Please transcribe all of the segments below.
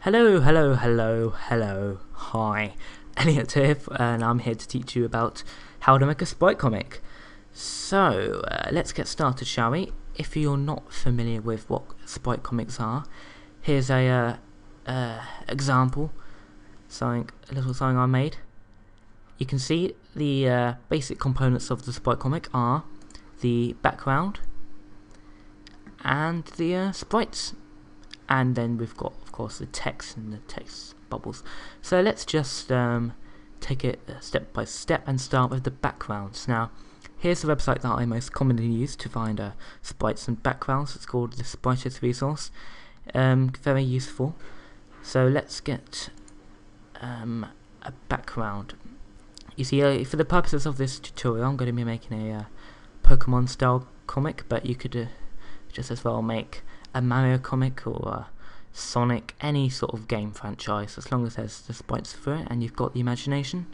Hello, hi, Elliot here, and I'm here to teach you about how to make a Sprite comic. So, let's get started, shall we? If you're not familiar with what Sprite comics are, here's a example, a little something I made. You can see the basic components of the Sprite comic are the background and the sprites. And then we've got, of course, the text and the text bubbles. So let's just take it step by step and start with the backgrounds. Now, here's the website that I most commonly use to find sprites and backgrounds. It's called the Sprite resource. Very useful. So let's get a background. You see, for the purposes of this tutorial, I'm going to be making a Pokemon style comic, but you could just as well make a Mario comic or a Sonic, any sort of game franchise, as long as there's the sprites for it and you've got the imagination,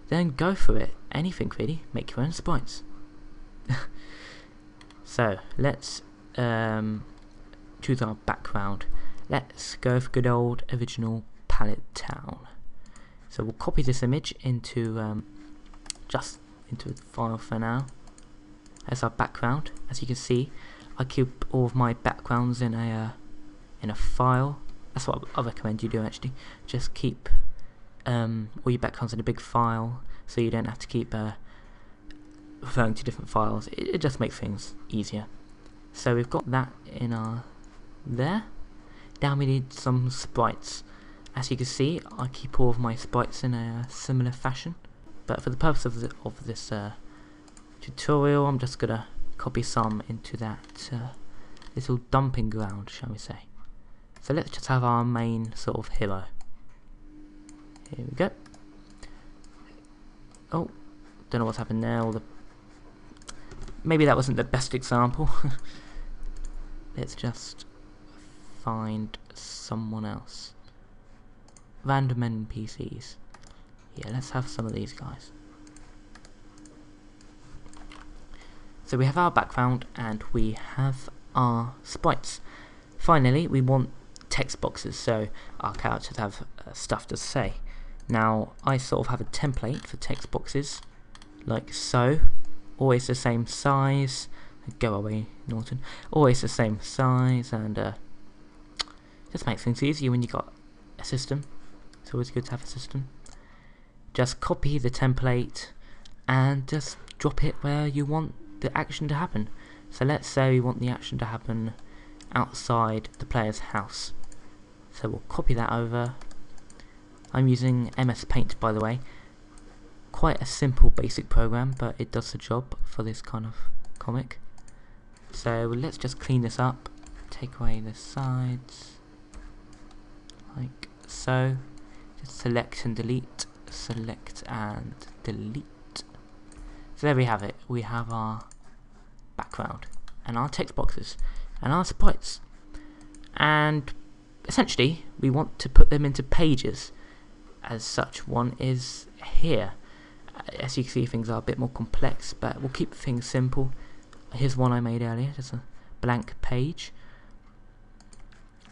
then go for it. Anything really, make your own sprites. So let's choose our background. Let's go for good old original Palette Town. So we'll copy this image into just into a file for now as our background. As you can see, I keep all of my backgrounds in a file. That's what I recommend you do, actually. Just keep all your backgrounds in a big file, so you don't have to keep referring to different files. It just makes things easier. So we've got that in our there. Now we need some sprites. As you can see, I keep all of my sprites in a similar fashion, but for the purpose of this tutorial, I'm just gonna copy some into that little dumping ground, shall we say. So let's just have our main sort of hero. Here we go. Oh, don't know what's happened there. Maybe that wasn't the best example. Let's just find someone else. Random NPCs. Yeah, let's have some of these guys. So we have our background and we have our sprites. Finally, we want text boxes, so our characters have stuff to say. Now, I sort of have a template for text boxes, like so. Always the same size. Go away, Norton. Always the same size, and just makes things easier when you got a system. It's always good to have a system. Just copy the template and just drop it where you want the action to happen. So let's say we want the action to happen outside the player's house. So we'll copy that over. I'm using MS Paint, by the way. Quite a simple basic program, but it does the job for this kind of comic. So let's just clean this up. Take away the sides, like so. Just select and delete. Select and delete. So there we have it. We have our background and our text boxes and our sprites, and essentially we want to put them into pages. As such, one is here. As you can see, things are a bit more complex, but we'll keep things simple. Here's one I made earlier, just a blank page.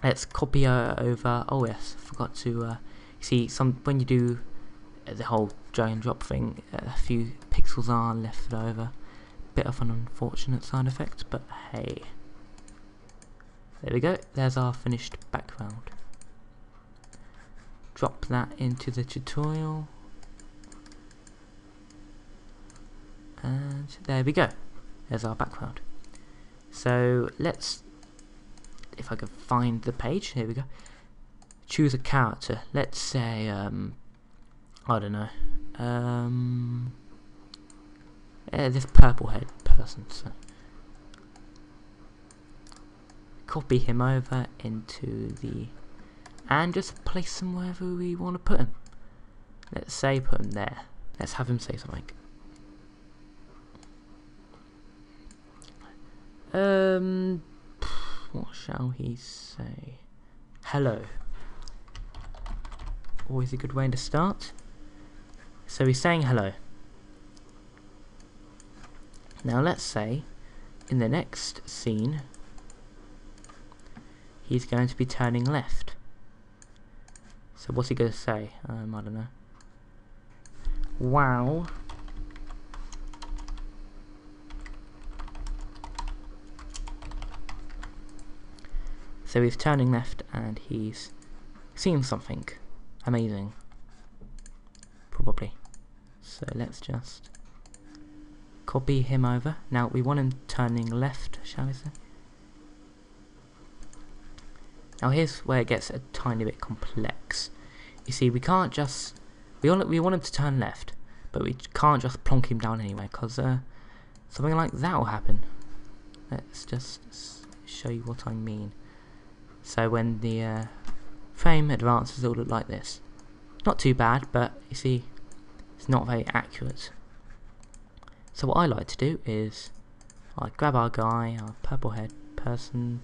Let's copy over. Oh yes, forgot to see when you do the whole drag and drop thing, a few pixels are left over. Bit of an unfortunate side effect, but hey. There we go, there's our finished background. Drop that into the tutorial. And there we go. There's our background. So let's, if I can find the page, here we go. Choose a character. Let's say, I don't know. This purple head person. So copy him over into the, and just place him wherever we want to put him. Let's say put him there. Let's have him say something. What shall he say? Hello. Always a good way to start. So he's saying hello. Now let's say in the next scene he's going to be turning left. So what's he gonna say? I don't know. Wow. So he's turning left and he's seeing something amazing. Probably. So let's just copy him over. Now we want him turning left, shall we say? Now here's where it gets a tiny bit complex. You see, we can't just... We want him to turn left, but we can't just plonk him down anyway, because something like that will happen. Let's just show you what I mean. So when the frame advances, it'll look like this. Not too bad, but you see, it's not very accurate. So what I like to do is I grab our guy, our purple head person,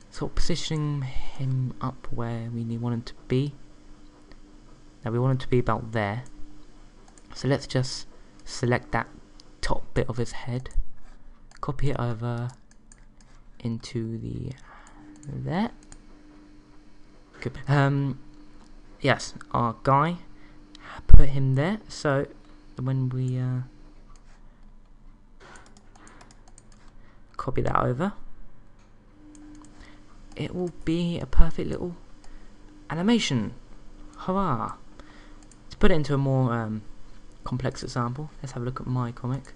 sort of positioning him up where we want him to be. Now we want him to be about there. So let's just select that top bit of his head, copy it over into the there. Good. Yes, our guy, put him there. So when we copy that over, it will be a perfect little animation. Hurrah! To put it into a more complex example, let's have a look at my comic.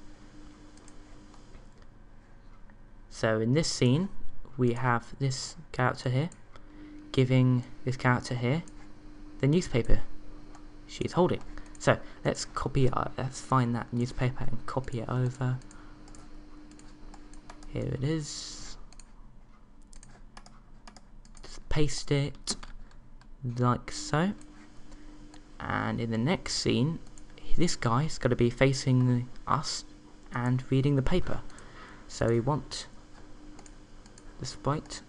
So in this scene, we have this character here giving this character here the newspaper she's holding. So let's copy it. Let's find that newspaper and copy it over. Here it is. Just paste it like so. And in the next scene, this guy's got to be facing us and reading the paper. So we want the sprite.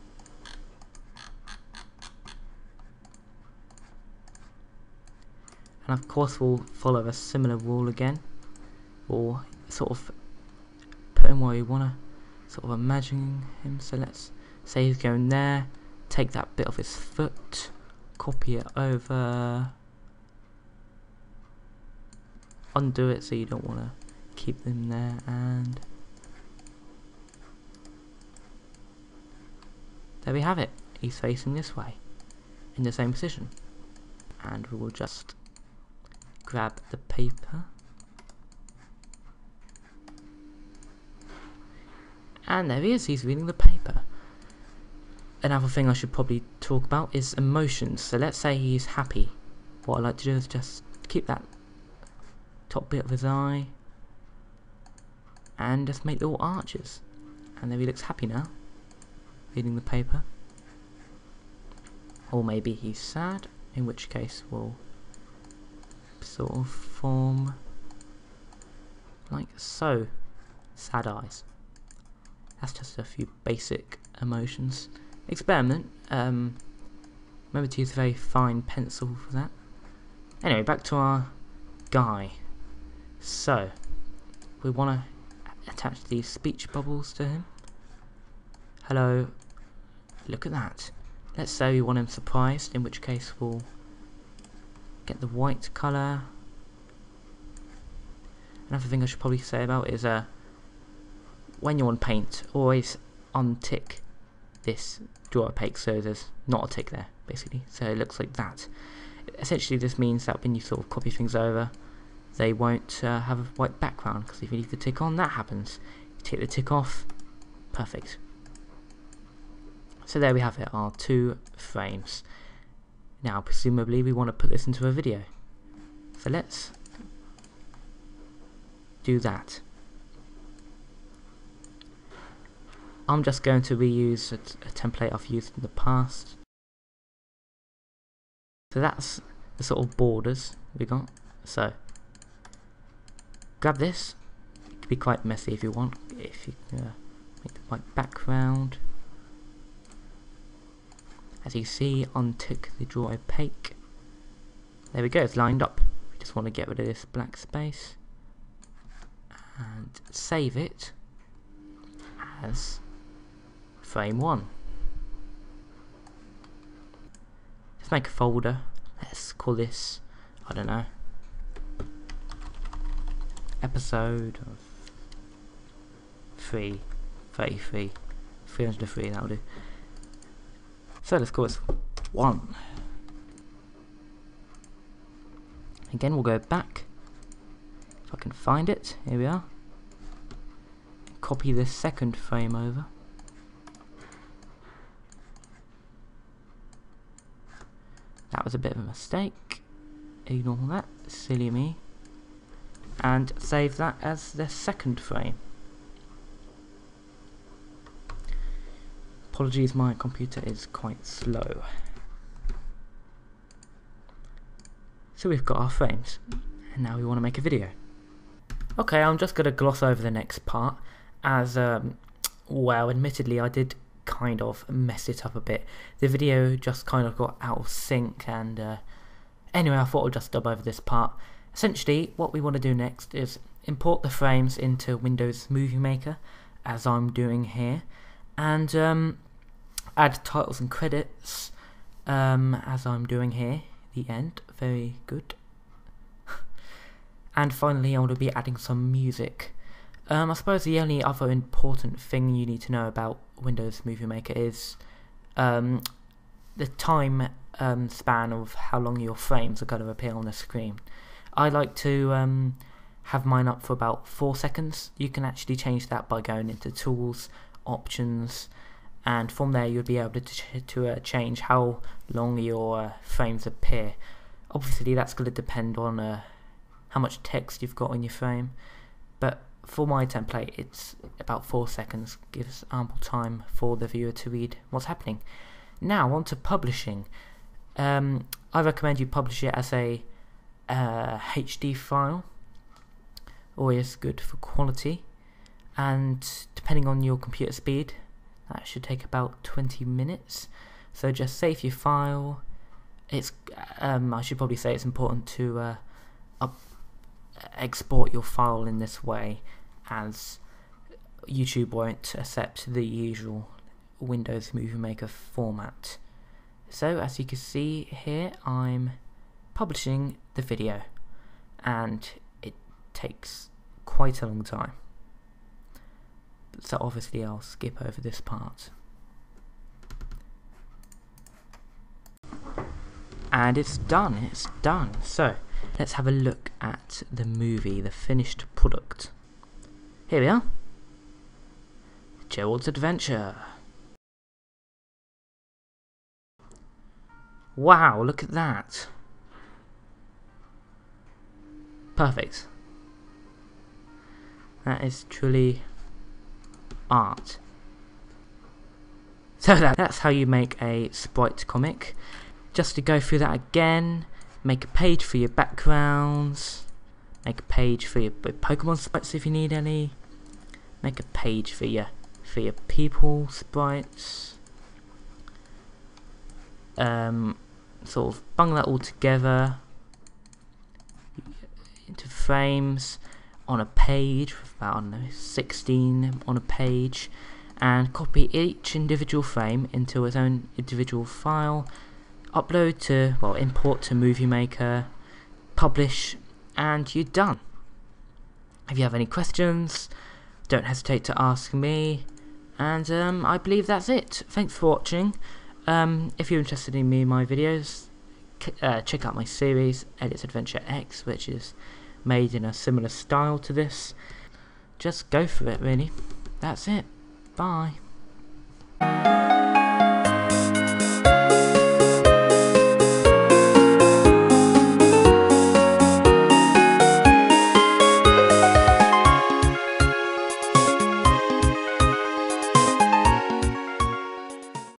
And of course we'll follow a similar rule again. Or sort of put him where we want to sort of imagine him. So let's say he's going there. Take that bit of his foot. Copy it over. Undo it so you don't want to keep them there, and there we have it. He's facing this way in the same position, and we will just grab the paper and there he is. He's reading the paper. Another thing I should probably talk about is emotions. So let's say he's happy. What I like to do is just keep that top bit of his eye and just make little arches, and there he looks happy now reading the paper. Or maybe he's sad, in which case we'll sort of form like so. Sad eyes. That's just a few basic emotions. Experiment. Remember to use a very fine pencil for that. Anyway, back to our guy. So we want to attach these speech bubbles to him. Hello, look at that. Let's say we want him surprised, in which case we'll get the white colour. Another thing I should probably say about is when you're on paint, always untick this draw opaque so there's not a tick there, basically, so it looks like that. Essentially this means that when you sort of copy things over, they won't have a white background, because if you leave the tick on, that happens. You take the tick off, perfect. So there we have it, our 2 frames. Now presumably we want to put this into a video, so let's do that. I'm just going to reuse a template I've used in the past. So that's the sort of borders we got. So grab this. It can be quite messy if you want. If you make the white background. As you see, untick the draw opaque. There we go, it's lined up. We just want to get rid of this black space and save it as frame 1. Just make a folder Let's call this, I don't know, episode of 333, 303, that'll do. So let's call this 1. Again, we'll go back, if I can find it, here we are. Copy this second frame over. That was a bit of a mistake, ignore that, silly me. And save that as the second frame. Apologies, my computer is quite slow. So we've got our frames, and now we want to make a video. Okay, I'm just going to gloss over the next part, as, well, admittedly I did kind of mess it up a bit. The video just kind of got out of sync, and anyway, I thought I'd just dub over this part. Essentially, what we want to do next is import the frames into Windows Movie Maker, as I'm doing here, and add titles and credits, as I'm doing here. The end, very good. And finally, I want to be adding some music. I suppose the only other important thing you need to know about Windows Movie Maker is the time span of how long your frames are going to appear on the screen. I like to have mine up for about 4 seconds. You can actually change that by going into Tools, Options, and from there you'll be able to change how long your frames appear. Obviously that's going to depend on how much text you've got in your frame, but for my template it's about 4 seconds, gives ample time for the viewer to read what's happening. Now on to publishing. I recommend you publish it as a HD file, always good for quality, and depending on your computer speed that should take about 20 minutes. So just save your file. It's I should probably say it's important to export your file in this way, as YouTube won't accept the usual Windows Movie Maker format. So as you can see here, I'm publishing the video, and it takes quite a long time. So obviously I'll skip over this part. And it's done, So let's have a look at the movie, the finished product. Here we are. Gerald's Adventure. Wow, look at that. Perfect. That is truly art. So that's how you make a Sprite comic. Just to go through that again, make a page for your backgrounds, make a page for your Pokemon sprites if you need any, make a page for your people sprites, sort of bung that all together into frames on a page, about, I don't know, 16 on a page, and copy each individual frame into its own individual file, upload to, well, import to Movie Maker, publish, and you're done. If you have any questions, don't hesitate to ask me, and I believe that's it. Thanks for watching. If you're interested in me and my videos, check out my series, Elliot's Adventure X, which is made in a similar style to this. Just go for it, really. That's it. Bye.